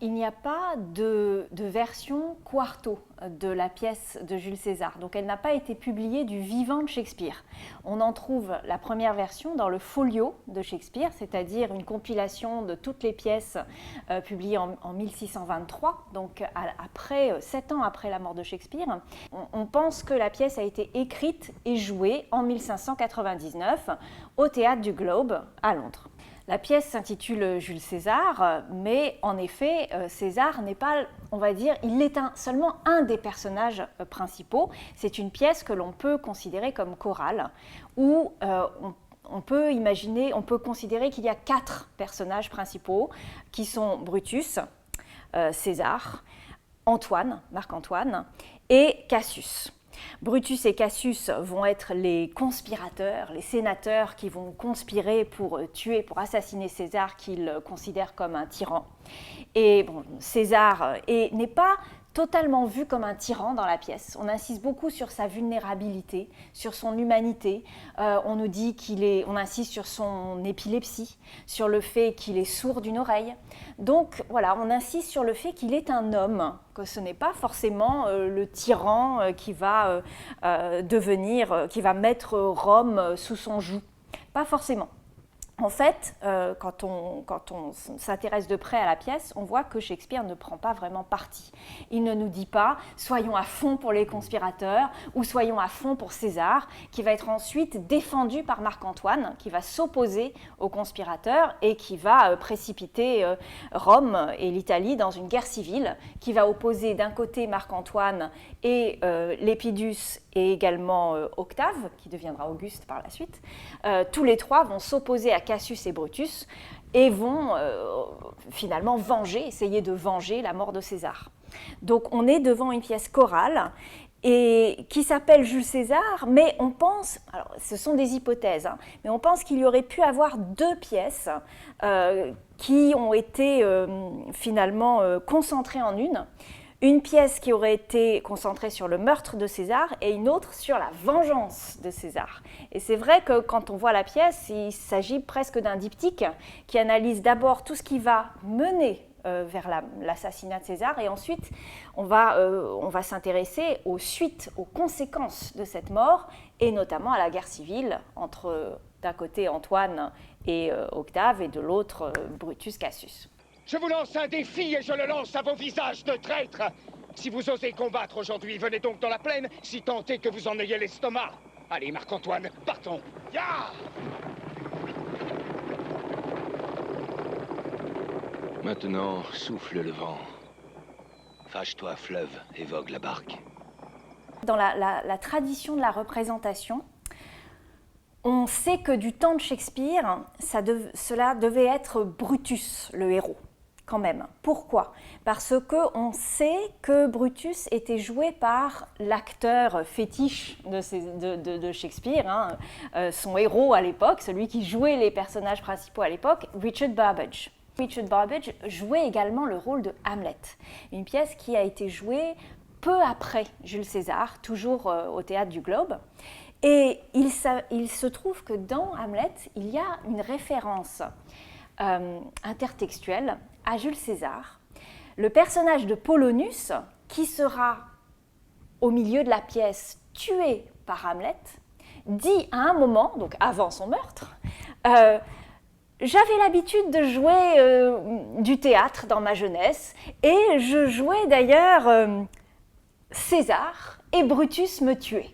il n'y a pas de version quarto de la pièce de Jules César. Donc elle n'a pas été publiée du vivant de Shakespeare. On en trouve la première version dans le Folio de Shakespeare, c'est-à-dire une compilation de toutes les pièces publiées en 1623, donc 7 ans après la mort de Shakespeare. On pense que la pièce a été écrite et jouée en 1599 au Théâtre du Globe à Londres. La pièce s'intitule Jules César, mais en effet, César n'est pas, on va dire, il est seulement un des personnages principaux. C'est une pièce que l'on peut considérer comme chorale, où on peut considérer qu'il y a 4 personnages principaux, qui sont Brutus, César, Antoine, Marc-Antoine, et Cassius. Brutus et Cassius vont être les conspirateurs, les sénateurs qui vont conspirer pour assassiner César, qu'ils considèrent comme un tyran. Et bon, César n'est pas totalement vu comme un tyran dans la pièce. On insiste beaucoup sur sa vulnérabilité, sur son humanité. On nous dit on insiste sur son épilepsie, sur le fait qu'il est sourd d'une oreille. Donc voilà, on insiste sur le fait qu'il est un homme, que ce n'est pas forcément le tyran qui va qui va mettre Rome sous son joug. Pas forcément. En fait, quand on s'intéresse de près à la pièce, on voit que Shakespeare ne prend pas vraiment parti. Il ne nous dit pas « soyons à fond pour les conspirateurs » ou « soyons à fond pour César », qui va être ensuite défendu par Marc-Antoine, qui va s'opposer aux conspirateurs et qui va précipiter Rome et l'Italie dans une guerre civile, qui va opposer d'un côté Marc-Antoine et Lepidus et également Octave, qui deviendra Auguste par la suite. Tous les trois vont s'opposer à Cassius et Brutus et vont finalement essayer de venger la mort de César. Donc on est devant une pièce chorale et qui s'appelle Jules César, mais on pense, alors ce sont des hypothèses, mais on pense qu'il y aurait pu avoir 2 pièces qui ont été finalement concentrées en une pièce qui aurait été concentrée sur le meurtre de César et une autre sur la vengeance de César. Et c'est vrai que quand on voit la pièce, il s'agit presque d'un diptyque qui analyse d'abord tout ce qui va mener vers l'assassinat de César et ensuite on va s'intéresser aux suites, aux conséquences de cette mort et notamment à la guerre civile entre d'un côté Antoine et Octave et de l'autre Brutus Cassius. Je vous lance un défi et je le lance à vos visages de traîtres. Si vous osez combattre aujourd'hui, venez donc dans la plaine, si tant est que vous en ayez l'estomac. Allez, Marc-Antoine, partons. Ya! Maintenant, souffle le vent. Fâche-toi, fleuve, et vogue la barque. Dans la tradition de la représentation, on sait que du temps de Shakespeare, cela devait être Brutus, le héros. Quand même. Pourquoi? Parce qu'on sait que Brutus était joué par l'acteur fétiche de Shakespeare, son héros à l'époque, celui qui jouait les personnages principaux à l'époque, Richard Burbage. Richard Burbage jouait également le rôle de Hamlet, une pièce qui a été jouée peu après Jules César, toujours au Théâtre du Globe. Et il se trouve que dans Hamlet, il y a une référence intertextuelle à Jules César. Le personnage de Polonius, qui sera au milieu de la pièce tué par Hamlet, dit à un moment, donc avant son meurtre, j'avais l'habitude de jouer du théâtre dans ma jeunesse et je jouais d'ailleurs César et Brutus me tuait.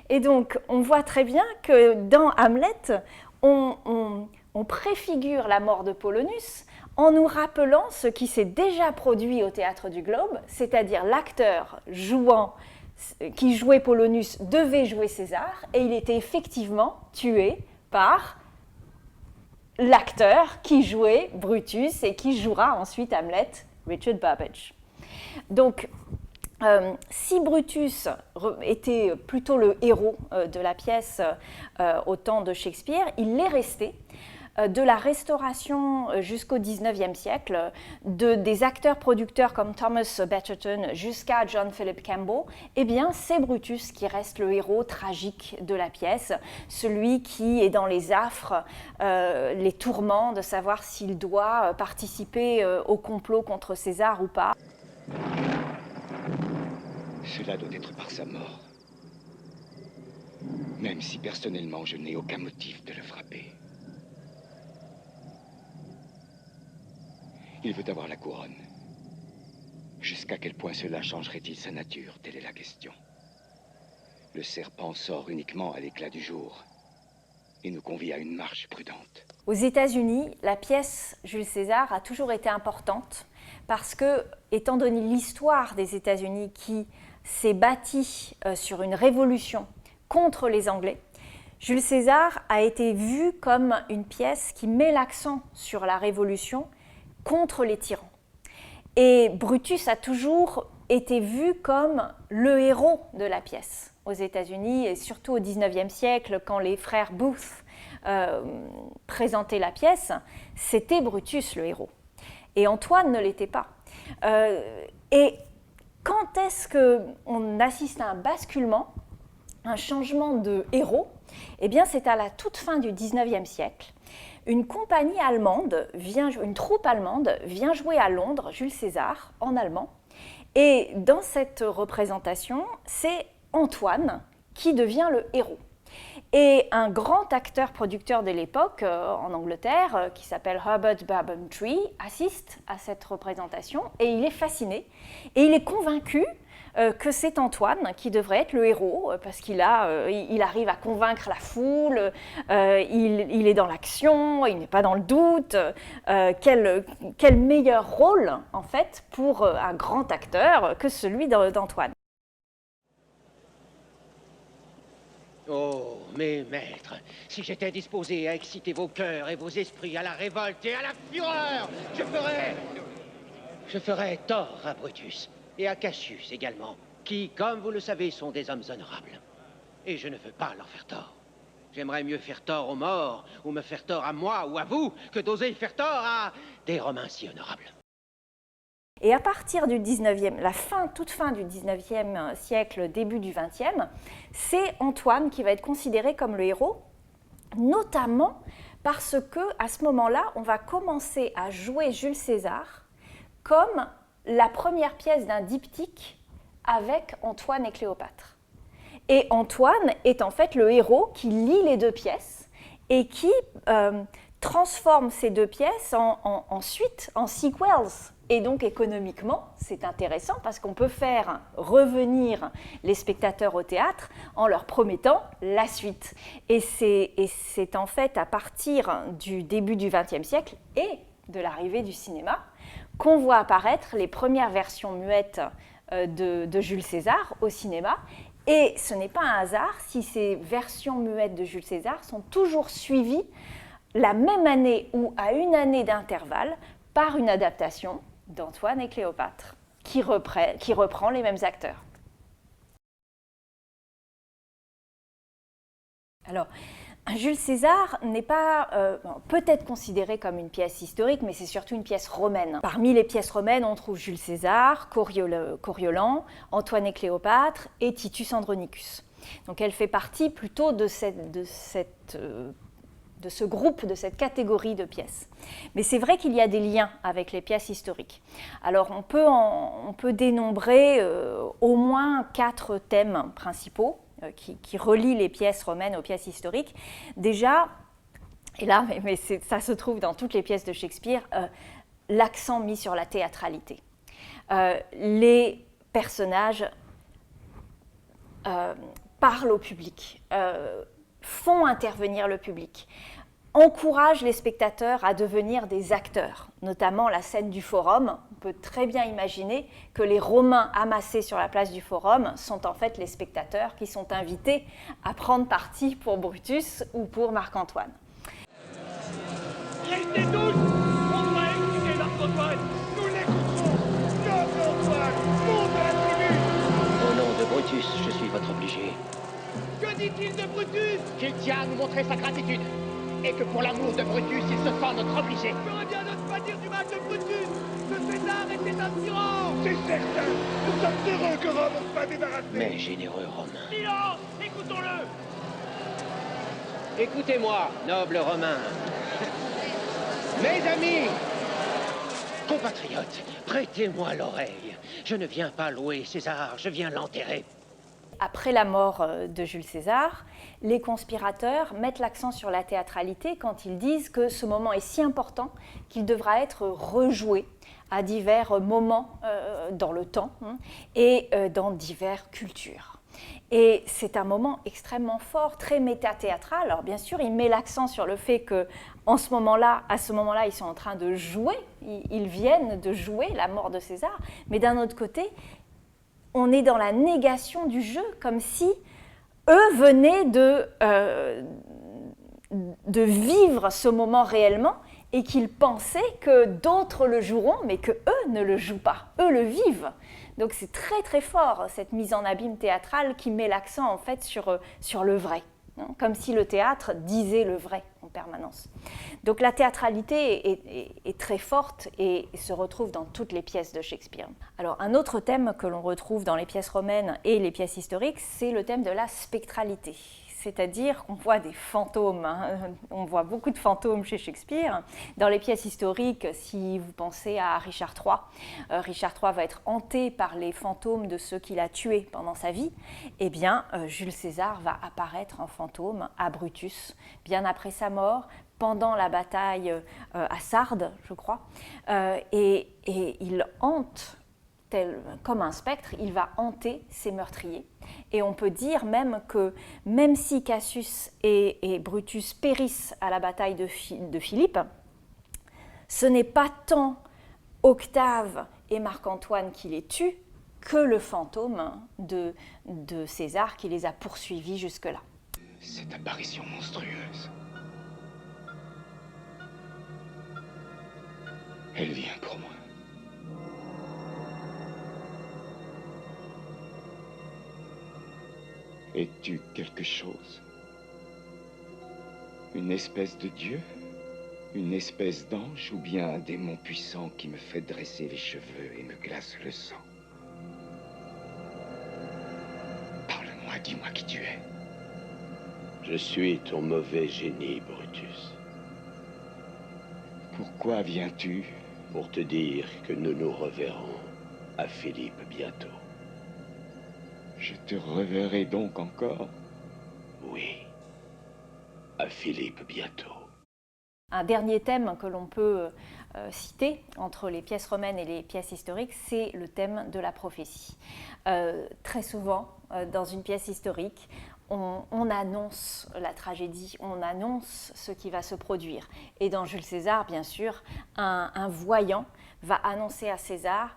Et donc on voit très bien que dans Hamlet, on préfigure la mort de Polonius en nous rappelant ce qui s'est déjà produit au Théâtre du Globe, c'est-à-dire l'acteur qui jouait Polonius devait jouer César et il était effectivement tué par l'acteur qui jouait Brutus et qui jouera ensuite Hamlet, Richard Burbage. Donc, si Brutus était plutôt le héros de la pièce au temps de Shakespeare, il l'est resté. de la Restauration jusqu'au XIXe siècle, des acteurs-producteurs comme Thomas Betterton jusqu'à John Philip Campbell, eh bien c'est Brutus qui reste le héros tragique de la pièce, celui qui est dans les affres, les tourments de savoir s'il doit participer au complot contre César ou pas. Cela doit être par sa mort. Même si personnellement je n'ai aucun motif de le frapper. Il veut avoir la couronne. Jusqu'à quel point cela changerait-il sa nature? Telle est la question. Le serpent sort uniquement à l'éclat du jour et nous convie à une marche prudente. Aux États-Unis, la pièce Jules César a toujours été importante parce que, étant donné l'histoire des États-Unis qui s'est bâtie sur une révolution contre les Anglais, Jules César a été vu comme une pièce qui met l'accent sur la révolution contre les tyrans. Et Brutus a toujours été vu comme le héros de la pièce aux États-Unis, et surtout au XIXe siècle, quand les frères Booth présentaient la pièce, c'était Brutus le héros. Et Antoine ne l'était pas. Et quand est-ce qu'on assiste à un basculement, un changement de héros? Eh bien, c'est à la toute fin du XIXe siècle. Une compagnie allemande, une troupe allemande vient jouer à Londres Jules César en allemand. Et dans cette représentation, c'est Antoine qui devient le héros. Et un grand acteur-producteur de l'époque en Angleterre, qui s'appelle Herbert Babintree, assiste à cette représentation et il est fasciné. Et il est convaincu que c'est Antoine qui devrait être le héros, parce qu'il arrive à convaincre la foule, il est dans l'action, il n'est pas dans le doute. Quel meilleur rôle, en fait, pour un grand acteur que celui d'Antoine. Oh, mes maîtres, si j'étais disposé à exciter vos cœurs et vos esprits à la révolte et à la fureur, je ferais tort à Brutus et à Cassius également, qui, comme vous le savez, sont des hommes honorables. Et je ne veux pas leur faire tort. J'aimerais mieux faire tort aux morts, ou me faire tort à moi ou à vous, que d'oser faire tort à des Romains si honorables. Et à partir du 19e, toute fin du 19e siècle, début du 20e, c'est Antoine qui va être considéré comme le héros, notamment parce qu'à ce moment-là, on va commencer à jouer Jules César comme la première pièce d'un diptyque avec Antoine et Cléopâtre. Et Antoine est en fait le héros qui lie les deux pièces et qui transforme ces deux pièces en suites, en sequels. Et donc économiquement, c'est intéressant parce qu'on peut faire revenir les spectateurs au théâtre en leur promettant la suite. Et c'est en fait à partir du début du XXe siècle et de l'arrivée du cinéma qu'on voit apparaître les premières versions muettes de Jules César au cinéma. Et ce n'est pas un hasard si ces versions muettes de Jules César sont toujours suivies la même année ou à une année d'intervalle par une adaptation d'Antoine et Cléopâtre, qui reprend les mêmes acteurs. Alors, Jules César n'est pas peut-être considéré comme une pièce historique, mais c'est surtout une pièce romaine. Parmi les pièces romaines, on trouve Jules César, Coriolan, Antoine et Cléopâtre et Titus Andronicus. Donc elle fait partie plutôt de ce groupe, de cette catégorie de pièces. Mais c'est vrai qu'il y a des liens avec les pièces historiques. Alors on peut dénombrer au moins 4 thèmes principaux qui relient les pièces romaines aux pièces historiques. Déjà, et là, mais ça se trouve dans toutes les pièces de Shakespeare, l'accent mis sur la théâtralité. Les personnages parlent au public, font intervenir le public, encouragent les spectateurs à devenir des acteurs, notamment la scène du forum. On peut très bien imaginer que les Romains amassés sur la place du forum sont en fait les spectateurs qui sont invités à prendre parti pour Brutus ou pour Marc-Antoine. Restez tous! On doit exécuter Marc-Antoine! Nous l'écouterons! Noble Antoine! Monte à la tribune! Au nom de Brutus, je suis votre obligé. Que dit-il de Brutus? Qu'il tient à nous montrer sa gratitude. et que pour l'amour de Brutus, il se sent notre obligé. J'aurais bien de pas dire du mal de Brutus, que César était un tyran. C'est certain. Nous sommes heureux que Rome en soit débarrassée. Mais généreux Romain. Silence, écoutons-le. Écoutez-moi, noble Romain. Mes amis, compatriotes, prêtez-moi l'oreille. Je ne viens pas louer César, je viens l'enterrer. Après la mort de Jules César, les conspirateurs mettent l'accent sur la théâtralité quand ils disent que ce moment est si important qu'il devra être rejoué à divers moments dans le temps et dans diverses cultures. Et c'est un moment extrêmement fort, très métathéâtral. Alors bien sûr, il met l'accent sur le fait que à ce moment-là, ils sont en train de jouer, ils viennent de jouer la mort de César, mais d'un autre côté, on est dans la négation du jeu, comme si eux venaient de vivre ce moment réellement et qu'ils pensaient que d'autres le joueront, mais que eux ne le jouent pas, eux le vivent. Donc c'est très très fort, cette mise en abîme théâtrale qui met l'accent en fait sur le vrai, hein, comme si le théâtre disait le vrai en permanence. Donc la théâtralité est très forte et se retrouve dans toutes les pièces de Shakespeare. Alors un autre thème que l'on retrouve dans les pièces romaines et les pièces historiques, c'est le thème de la spectralité. C'est-à-dire qu'on voit des fantômes, hein. On voit beaucoup de fantômes chez Shakespeare. Dans les pièces historiques, si vous pensez à Richard III, Richard III va être hanté par les fantômes de ceux qu'il a tués pendant sa vie. Eh bien, Jules César va apparaître en fantôme à Brutus, bien après sa mort, pendant la bataille à Sardes, je crois, et il hante, comme un spectre, il va hanter ses meurtriers. Et on peut dire même que, même si Cassius et Brutus périssent à la bataille de Philippe, ce n'est pas tant Octave et Marc-Antoine qui les tuent que le fantôme de César qui les a poursuivis jusque-là. Cette apparition monstrueuse. Elle vient pour moi. Es-tu quelque chose? Une espèce de dieu? Une espèce d'ange? Ou bien un démon puissant qui me fait dresser les cheveux et me glace le sang? Parle-moi, dis-moi qui tu es. Je suis ton mauvais génie, Brutus. Pourquoi viens-tu? Pour te dire que nous nous reverrons à Philippe bientôt. Je te reverrai donc encore? Oui, à Philippe bientôt. Un dernier thème que l'on peut citer entre les pièces romaines et les pièces historiques, c'est le thème de la prophétie. Très souvent, dans une pièce historique, on annonce la tragédie, on annonce ce qui va se produire. Et dans Jules César, bien sûr, un voyant va annoncer à César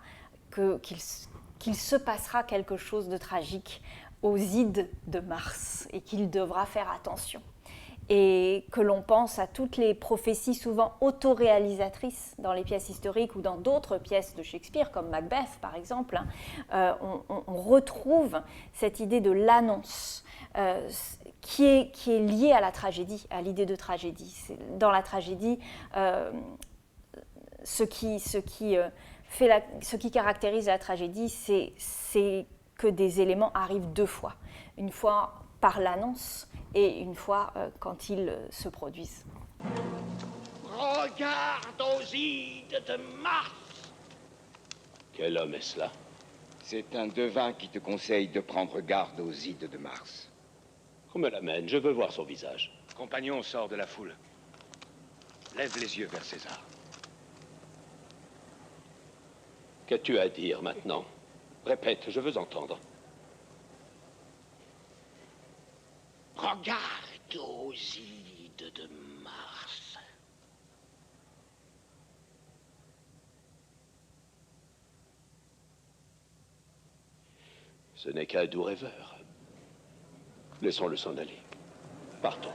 qu'il se passera quelque chose de tragique aux Ides de Mars et qu'il devra faire attention. Et que l'on pense à toutes les prophéties souvent autoréalisatrices dans les pièces historiques ou dans d'autres pièces de Shakespeare, comme Macbeth par exemple, on retrouve cette idée de l'annonce qui est liée à la tragédie, à l'idée de tragédie. Dans la tragédie, ce qui caractérise la tragédie, c'est que des éléments arrivent deux fois. Une fois par l'annonce et une fois quand ils se produisent. Regarde aux Ides de Mars. Quel homme est cela? C'est un devin qui te conseille de prendre garde aux Ides de Mars. Qu'on me l'amène, je veux voir son visage. Compagnon, sort de la foule. Lève les yeux vers César. Qu'as-tu à dire maintenant? Répète, je veux entendre. Regarde aux Ides de Mars. Ce n'est qu'un doux rêveur. Laissons-le s'en aller. Partons.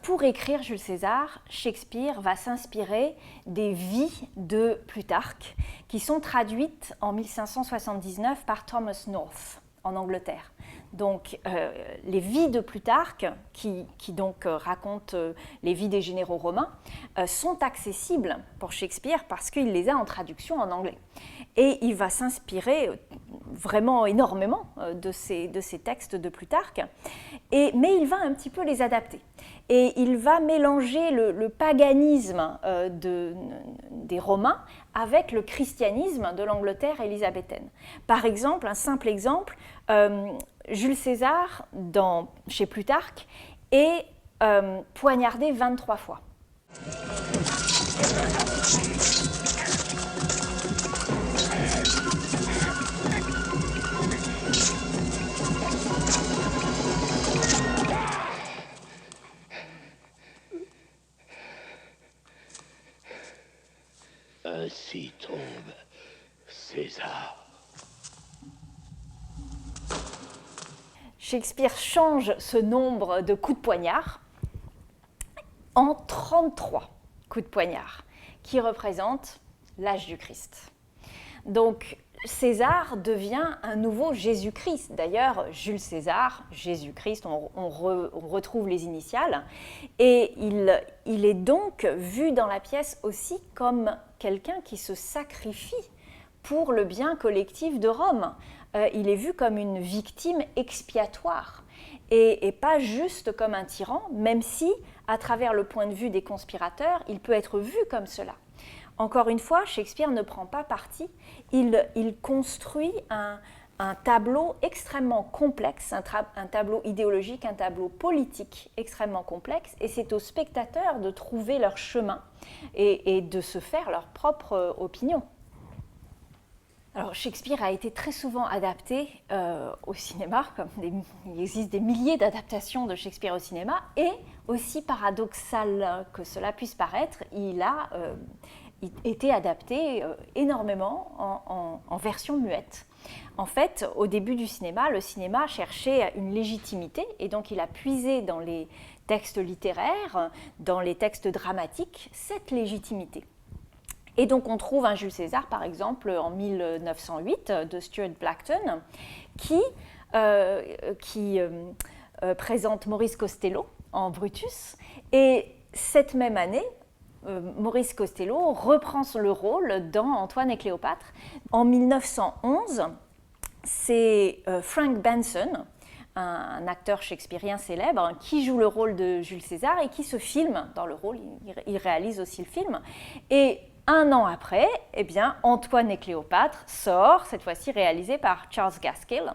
Pour écrire Jules César, Shakespeare va s'inspirer des vies de Plutarque qui sont traduites en 1579 par Thomas North en Angleterre. Donc, les vies de Plutarque, qui donc racontent les vies des généraux romains, sont accessibles pour Shakespeare parce qu'il les a en traduction en anglais. Et il va s'inspirer vraiment énormément de ces textes de Plutarque, mais il va un petit peu les adapter. Et il va mélanger le paganisme des Romains avec le christianisme de l'Angleterre élisabéthaine. Par exemple, un simple exemple, Jules César, chez Plutarque, est poignardé 23 fois. Ainsi tombe César. Shakespeare change ce nombre de coups de poignard en 33 coups de poignard, qui représentent l'âge du Christ. Donc, César devient un nouveau Jésus-Christ. D'ailleurs, Jules César, Jésus-Christ, on retrouve les initiales. Et il est donc vu dans la pièce aussi comme quelqu'un qui se sacrifie pour le bien collectif de Rome. Il est vu comme une victime expiatoire et pas juste comme un tyran, même si, à travers le point de vue des conspirateurs, il peut être vu comme cela. Encore une fois, Shakespeare ne prend pas parti, il construit un tableau extrêmement complexe, un tableau idéologique, un tableau politique extrêmement complexe, et c'est aux spectateurs de trouver leur chemin et de se faire leur propre opinion. Alors, Shakespeare a été très souvent adapté au cinéma, il existe des milliers d'adaptations de Shakespeare au cinéma, et aussi paradoxal que cela puisse paraître, il a été adapté énormément en version muette. En fait, au début du cinéma, le cinéma cherchait une légitimité, et donc il a puisé dans les textes littéraires, dans les textes dramatiques, cette légitimité. Et donc on trouve un Jules César, par exemple, en 1908, de Stuart Blackton, qui présente Maurice Costello en Brutus. Et cette même année, Maurice Costello reprend le rôle dans Antoine et Cléopâtre. En 1911, c'est Frank Benson, un acteur shakespearien célèbre, qui joue le rôle de Jules César et qui se filme dans le rôle, il réalise aussi le film. Et un an après, eh bien, Antoine et Cléopâtre sort, cette fois-ci réalisé par Charles Gaskill.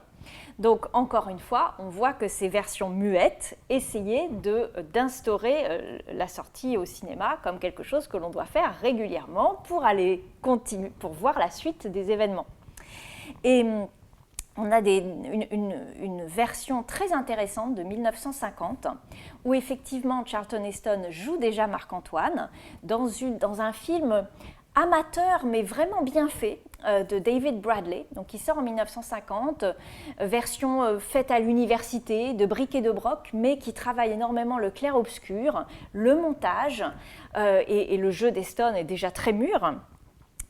Donc, encore une fois, on voit que ces versions muettes essayaient d'instaurer la sortie au cinéma comme quelque chose que l'on doit faire régulièrement pour aller continuer, pour voir la suite des événements. Et on a une version très intéressante de 1950 où effectivement Charlton Heston joue déjà Marc-Antoine dans un film amateur mais vraiment bien fait de David Bradley, donc qui sort en 1950, version faite à l'université, de bric et de broc, mais qui travaille énormément le clair-obscur, le montage, et le jeu d'Heston est déjà très mûr.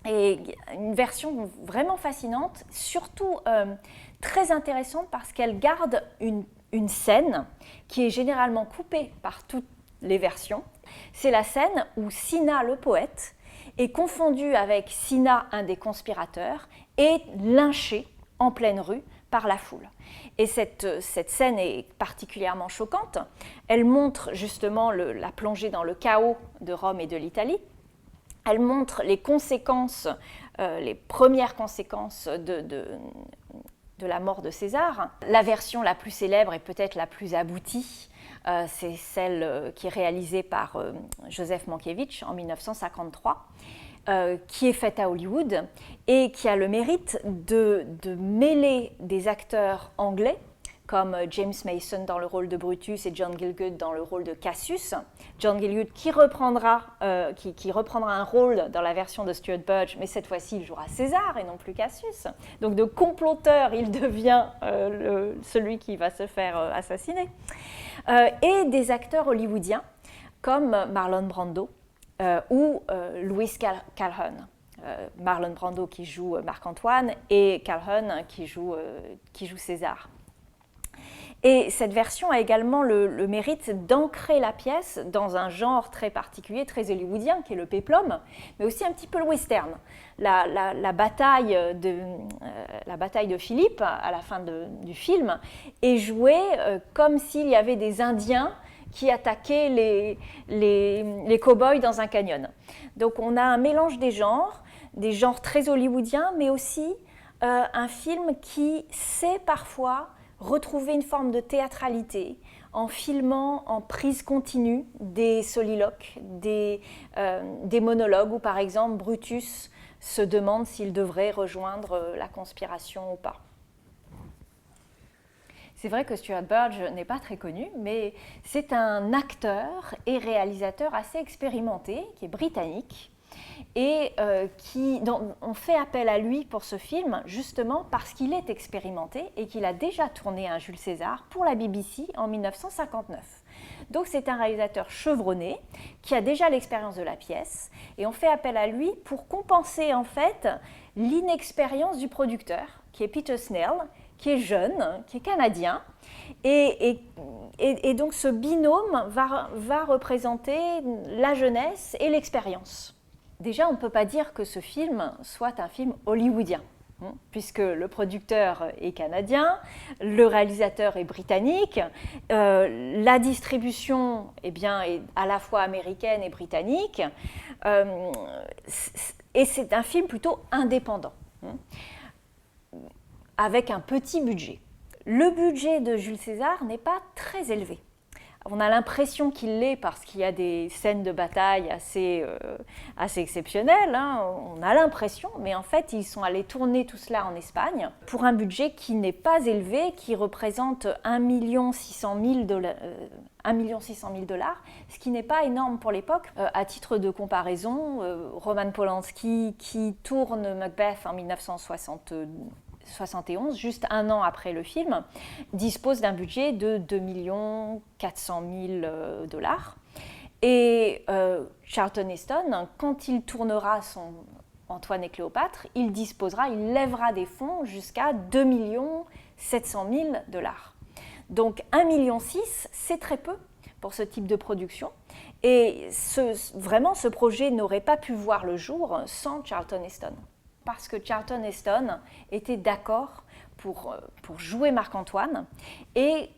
Et une version vraiment fascinante, surtout très intéressante parce qu'elle garde une scène qui est généralement coupée par toutes les versions. C'est la scène où Cinna, le poète, est confondu avec Cinna, un des conspirateurs, et lynché en pleine rue par la foule. Et cette scène est particulièrement choquante. Elle montre justement la plongée dans le chaos de Rome et de l'Italie. Elle montre les conséquences, les premières conséquences de la mort de César. La version la plus célèbre et peut-être la plus aboutie, c'est celle qui est réalisée par Joseph Mankiewicz en 1953, qui est faite à Hollywood et qui a le mérite de mêler des acteurs anglais comme James Mason dans le rôle de Brutus et John Gielgud dans le rôle de Cassius. John Gielgud qui reprendra un rôle dans la version de Stuart Burge, mais cette fois-ci il jouera César et non plus Cassius. Donc de comploteur, il devient celui qui va se faire assassiner. Et des acteurs hollywoodiens comme Marlon Brando ou Louis Calhoun. Marlon Brando qui joue Marc-Antoine et Calhoun qui joue César. Et cette version a également le mérite d'ancrer la pièce dans un genre très particulier, très hollywoodien, qui est le péplum, mais aussi un petit peu le western. La bataille de Philippe, à la fin du film, est jouée comme s'il y avait des Indiens qui attaquaient les cow-boys dans un canyon. Donc on a un mélange des genres très hollywoodiens, mais aussi un film qui sait parfois retrouver une forme de théâtralité en filmant en prise continue des soliloques, des monologues où par exemple Brutus se demande s'il devrait rejoindre la conspiration ou pas. C'est vrai que Stuart Burge n'est pas très connu, mais c'est un acteur et réalisateur assez expérimenté, qui est britannique, et on fait appel à lui pour ce film justement parce qu'il est expérimenté et qu'il a déjà tourné un Jules César pour la BBC en 1959. Donc c'est un réalisateur chevronné qui a déjà l'expérience de la pièce et on fait appel à lui pour compenser en fait l'inexpérience du producteur qui est Peter Snell, qui est jeune, qui est canadien et donc ce binôme va représenter la jeunesse et l'expérience. Déjà, on ne peut pas dire que ce film soit un film hollywoodien, puisque le producteur est canadien, le réalisateur est britannique, la distribution est à la fois américaine et britannique, et c'est un film plutôt indépendant, avec un petit budget. Le budget de Jules César n'est pas très élevé. On a l'impression qu'il l'est parce qu'il y a des scènes de bataille assez exceptionnelles, on a l'impression, mais en fait ils sont allés tourner tout cela en Espagne pour un budget qui n'est pas élevé, qui représente 1 600 000 $, ce qui n'est pas énorme pour l'époque. À titre de comparaison, Roman Polanski qui tourne Macbeth en 1971, juste un an après le film, dispose d'un budget de 2 400 000 $. Et Charlton Heston, quand il tournera son Antoine et Cléopâtre, il lèvera des fonds jusqu'à 2 700 000 $. Donc 1,6 million, c'est très peu pour ce type de production. Et vraiment, ce projet n'aurait pas pu voir le jour sans Charlton Heston. Parce que Charlton Heston était d'accord pour jouer Marc-Antoine et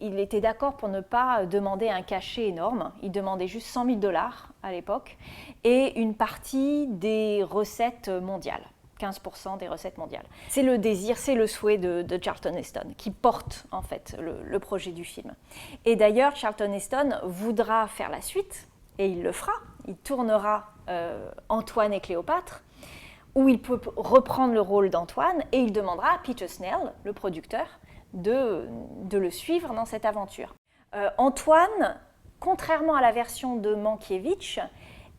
il était d'accord pour ne pas demander un cachet énorme. Il demandait juste 100 000 $ à l'époque et une partie des recettes mondiales, 15% des recettes mondiales. C'est le désir, c'est le souhait de Charlton Heston qui porte en fait le projet du film. Et d'ailleurs, Charlton Heston voudra faire la suite et il le fera. Il tournera Antoine et Cléopâtre, où il peut reprendre le rôle d'Antoine et il demandera à Peter Snell, le producteur, de le suivre dans cette aventure. Antoine, contrairement à la version de Mankiewicz,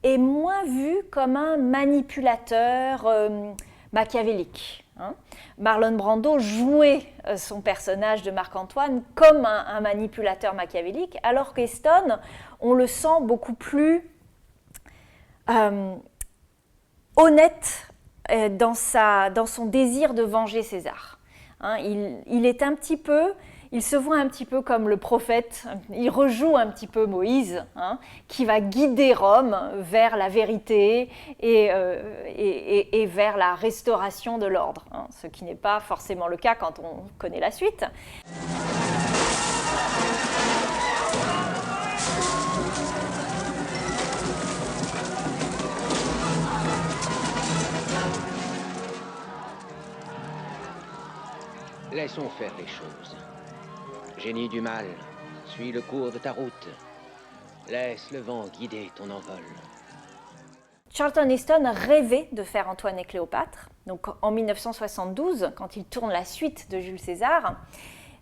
est moins vu comme un manipulateur machiavélique. Marlon Brando jouait son personnage de Marc-Antoine comme un manipulateur machiavélique, alors qu'Heston, on le sent beaucoup plus honnête dans son désir de venger César. Il se voit un petit peu comme le prophète, il rejoue un petit peu Moïse, qui va guider Rome vers la vérité et vers la restauration de l'ordre, ce qui n'est pas forcément le cas quand on connaît la suite. Laissons faire les choses. Génie du mal, suis le cours de ta route. Laisse le vent guider ton envol. Charlton Heston rêvait de faire Antoine et Cléopâtre. Donc en 1972, quand il tourne la suite de Jules César,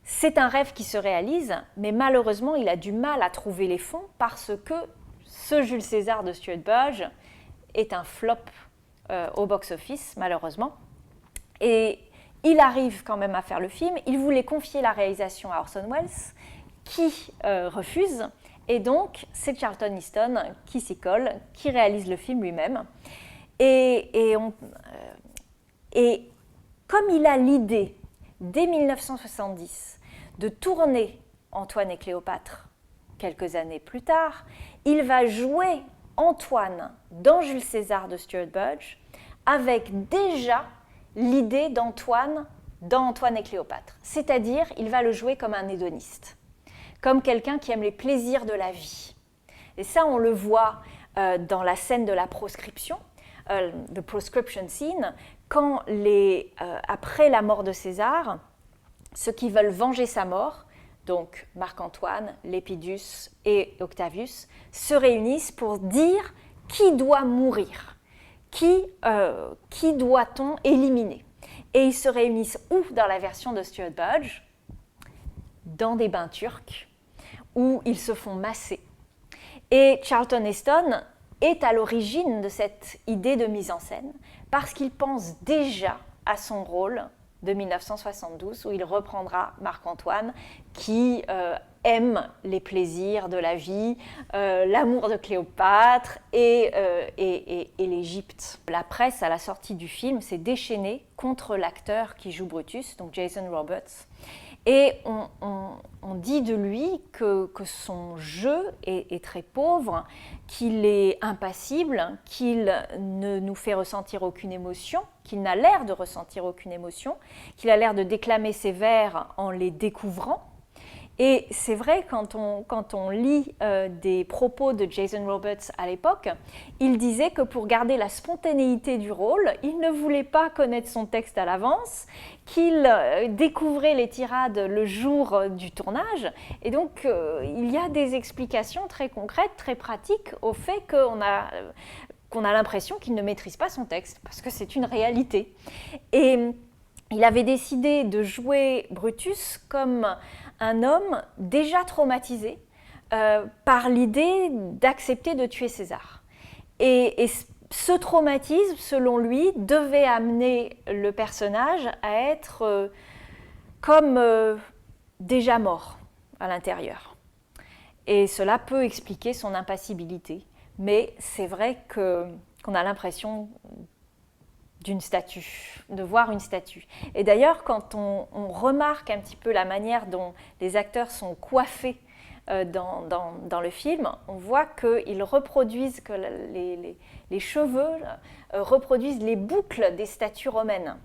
c'est un rêve qui se réalise, mais malheureusement, il a du mal à trouver les fonds parce que ce Jules César de Stuart Burge est un flop au box-office, malheureusement. Et il arrive quand même à faire le film. Il voulait confier la réalisation à Orson Welles, qui refuse. Et donc, c'est Charlton Heston qui s'y colle, qui réalise le film lui-même. Et comme il a l'idée dès 1970, de tourner Antoine et Cléopâtre quelques années plus tard, il va jouer Antoine dans Jules César de Stuart Budge avec déjà l'idée d'Antoine dans Antoine et Cléopâtre. C'est-à-dire, il va le jouer comme un hédoniste, comme quelqu'un qui aime les plaisirs de la vie. Et ça, on le voit dans la scène de la proscription, the proscription scene, quand après la mort de César, ceux qui veulent venger sa mort, donc Marc-Antoine, Lepidus et Octavius, se réunissent pour dire qui doit mourir, qui doit-on éliminer. Et ils se réunissent où dans la version de Stuart Budge? Dans des bains turcs, où ils se font masser. Et Charlton Heston est à l'origine de cette idée de mise en scène, parce qu'il pense déjà à son rôle de 1972, où il reprendra Marc-Antoine, qui aime les plaisirs de la vie, l'amour de Cléopâtre et l'Égypte. La presse, à la sortie du film, s'est déchaînée contre l'acteur qui joue Brutus, donc Jason Roberts. Et on dit de lui que son jeu est très pauvre, qu'il est impassible, qu'il ne nous fait ressentir aucune émotion, qu'il n'a l'air de ressentir aucune émotion, qu'il a l'air de déclamer ses vers en les découvrant. Et c'est vrai, quand on lit des propos de Jason Roberts à l'époque, il disait que pour garder la spontanéité du rôle, il ne voulait pas connaître son texte à l'avance, qu'il découvrait les tirades le jour du tournage. Et donc, il y a des explications très concrètes, très pratiques au fait qu'on a l'impression qu'il ne maîtrise pas son texte, parce que c'est une réalité. Et il avait décidé de jouer Brutus comme un homme déjà traumatisé par l'idée d'accepter de tuer César. Et ce traumatisme, selon lui, devait amener le personnage à être comme déjà mort à l'intérieur. Et cela peut expliquer son impassibilité. Mais c'est vrai qu'on a l'impression d'une statue, de voir une statue. Et d'ailleurs, quand on remarque un petit peu la manière dont les acteurs sont coiffés dans le film, on voit qu'ils reproduisent, que les cheveux reproduisent les boucles des statues romaines.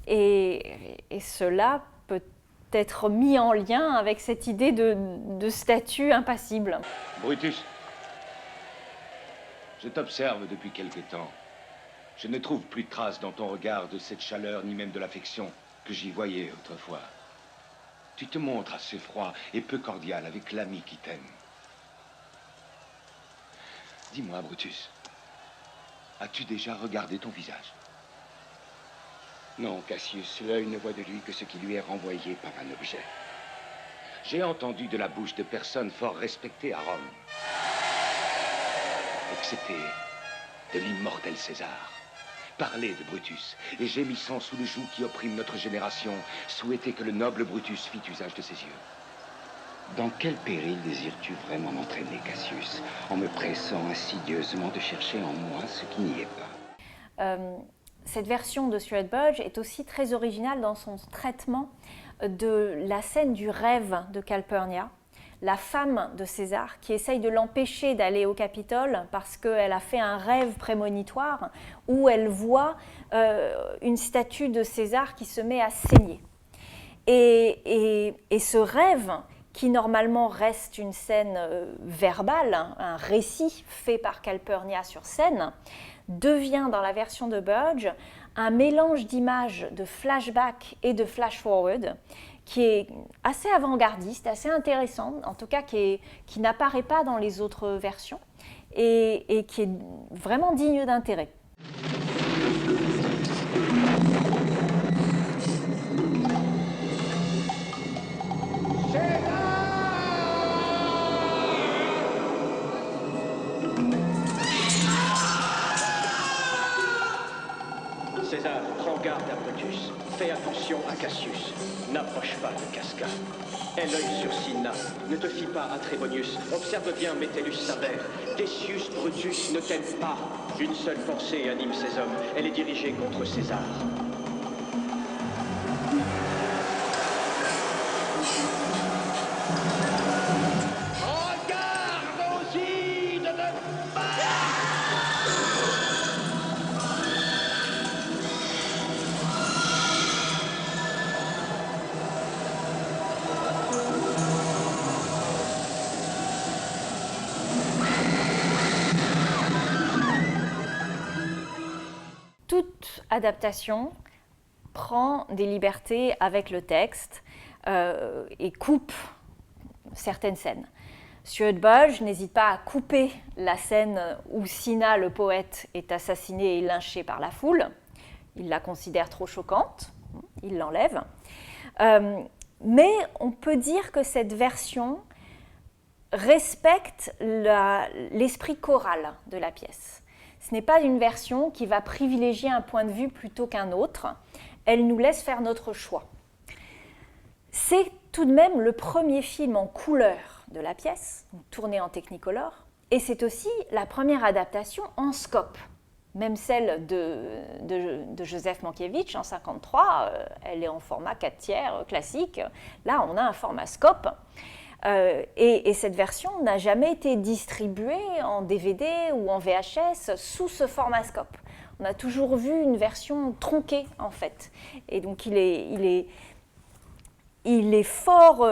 Et cela peut être mis en lien avec cette idée de statue impassible. Brutus, je t'observe depuis quelque temps. Je ne trouve plus de traces dans ton regard de cette chaleur, ni même de l'affection que j'y voyais autrefois. Tu te montres assez froid et peu cordial avec l'ami qui t'aime. Dis-moi, Brutus, as-tu déjà regardé ton visage? Non, Cassius, l'œil ne voit de lui que ce qui lui est renvoyé par un objet. J'ai entendu de la bouche de personnes fort respectées à Rome, excepté de l'immortel César, parler de Brutus, et gémissant sous le joug qui opprime notre génération, souhaiter que le noble Brutus fît usage de ses yeux. Dans quel péril désires-tu vraiment m'entraîner, Cassius, en me pressant insidieusement de chercher en moi ce qui n'y est pas? Cette version de Stuart Budge est aussi très originale dans son traitement de la scène du rêve de Calpurnia, la femme de César, qui essaye de l'empêcher d'aller au Capitole parce qu'elle a fait un rêve prémonitoire où elle voit une statue de César qui se met à saigner. Et ce rêve, qui normalement reste une scène verbale, un récit fait par Calpurnia sur scène, devient dans la version de Budge un mélange d'images de flashback et de flash-forward qui est assez avant-gardiste, assez intéressant, en tout cas qui n'apparaît pas dans les autres versions et qui est vraiment digne d'intérêt. César, prends garde à Brutus. Fais attention à Cassius. N'approche pas de Casca. Aie l'œil sur Cinna. Ne te fie pas à Trébonius. Observe bien Metellus Saber. Decius Brutus ne t'aime pas. Une seule pensée anime ces hommes. Elle est dirigée contre César. adaptation prend des libertés avec le texte et coupe certaines scènes. Stuart Budge n'hésite pas à couper la scène où Cinna, le poète, est assassiné et lynché par la foule. Il la considère trop choquante, il l'enlève. Mais on peut dire que cette version respecte l'esprit choral de la pièce. Ce n'est pas une version qui va privilégier un point de vue plutôt qu'un autre. Elle nous laisse faire notre choix. C'est tout de même le premier film en couleur de la pièce, tourné en Technicolor, et c'est aussi la première adaptation en scope. Même celle de Joseph Mankiewicz en 1953, elle est en format 4/3 classique. Là, on a un format scope. Et cette version n'a jamais été distribuée en DVD ou en VHS sous ce format scope. On a toujours vu une version tronquée, en fait. Et donc, il est fort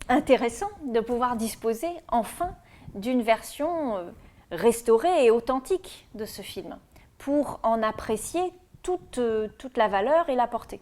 intéressant de pouvoir disposer enfin d'une version restaurée et authentique de ce film pour en apprécier toute la valeur et la portée.